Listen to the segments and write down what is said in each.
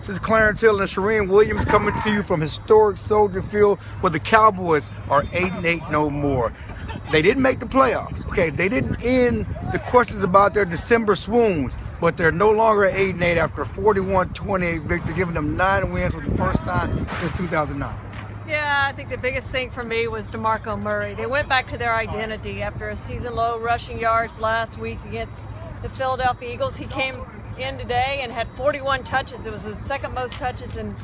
This is Clarence Hill and Shereen Williams coming to you from historic Soldier Field, where the Cowboys are 8-8 no more. They didn't make the playoffs. Okay, they didn't end the questions about their December swoons, but they're no longer 8-8 after a 41-28 victory, giving them 9 wins for the first time since 2009. Yeah, I think the biggest thing for me was DeMarco Murray. They went back to their identity after a season-low rushing yards last week against the Philadelphia Eagles. He came in today and had 41 touches. It was the second most touches in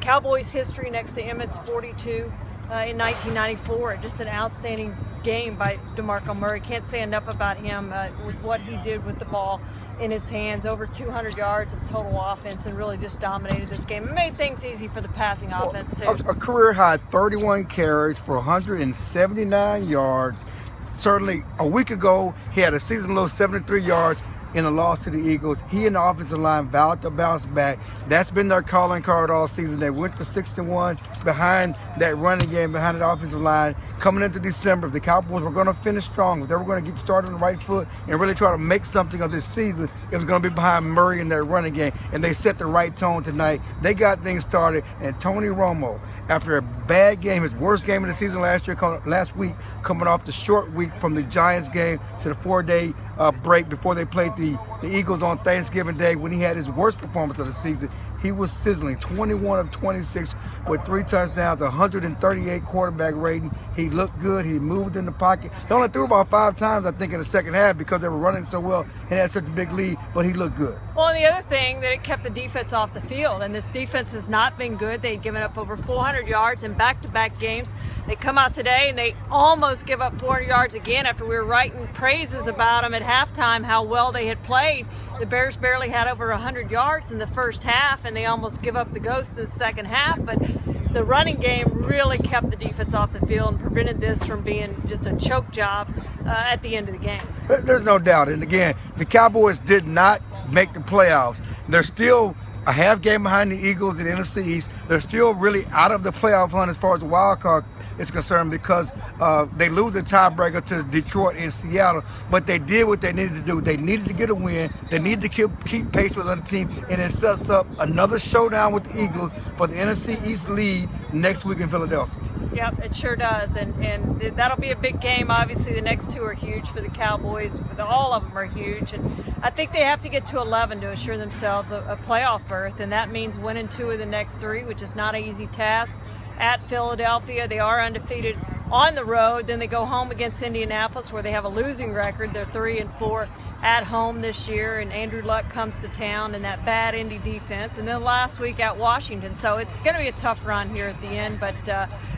Cowboys history, next to Emmett's 42 in 1994. Just an outstanding game by DeMarco Murray. Can't say enough about him with what he did with the ball in his hands. Over 200 yards of total offense, and really just dominated this game. It made things easy for the passing offense too. A career high 31 carries for 179 yards. Certainly a week ago, he had a season low 73 yards in a loss to the Eagles. He and the offensive line vowed to bounce back. That's been their calling card all season. They went to 6-1 behind that running game, behind the offensive line. Coming into December, if the Cowboys were going to finish strong, if they were going to get started on the right foot and really try to make something of this season, it was going to be behind Murray in that running game. And they set the right tone tonight. They got things started, and Tony Romo, after a bad game, his worst game of the season last week, coming off the short week from the Giants game to the 4-day break before they played the Eagles on Thanksgiving Day, when he had his worst performance of the season, he was sizzling. 21 of 26 with 3 touchdowns, 138 quarterback rating. He looked good. He moved in the pocket. He only threw about 5 times, I think, in the second half because they were running so well and had such a big lead, but he looked good. Well, and the other thing, that it kept the defense off the field, and this defense has not been good. They'd given up over 400 yards in back-to-back games. They come out today and they almost give up 400 yards again after we were writing praises about them at halftime, how well they had played. The Bears barely had over 100 yards in the first half, and they almost give up the ghost in the second half. But the running game really kept the defense off the field and prevented this from being just a choke job at the end of the game. There's no doubt. And again, the Cowboys did not make the playoffs. They're still a half game behind the Eagles in the NFC East. They're still really out of the playoff hunt as far as the wild card is concerned, because they lose the tiebreaker to Detroit and Seattle, but they did what they needed to do. They needed to get a win. They needed to keep pace with other teams, and it sets up another showdown with the Eagles for the NFC East lead next week in Philadelphia. Yep, it sure does, and that'll be a big game. Obviously, the next 2 are huge for the Cowboys. All of them are huge, and I think they have to get to 11 to assure themselves a playoff berth, and that means winning 2 of the next 3, which is not an easy task. At Philadelphia, they are undefeated on the road. Then they go home against Indianapolis, where they have a losing record. They're 3-4 at home this year, and Andrew Luck comes to town in that bad Indy defense. And then last week at Washington. So it's going to be a tough run here at the end, but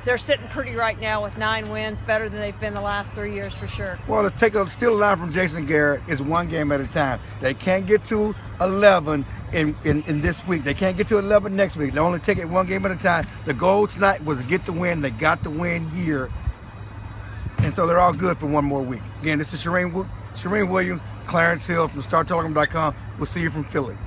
they're sitting pretty right now with 9 wins, better than they've been the last 3 years for sure. Well, to steal a line from Jason Garrett, is 1 game at a time. They can't get to 11 in this week. They can't get to 11 next week. They only take it 1 game at a time. The goal tonight was to get the win. They got the win here, and so they're all good for 1 more week. Again, this is Shereen Williams, Clarence Hill from StarTelegram.com. We'll see you from Philly.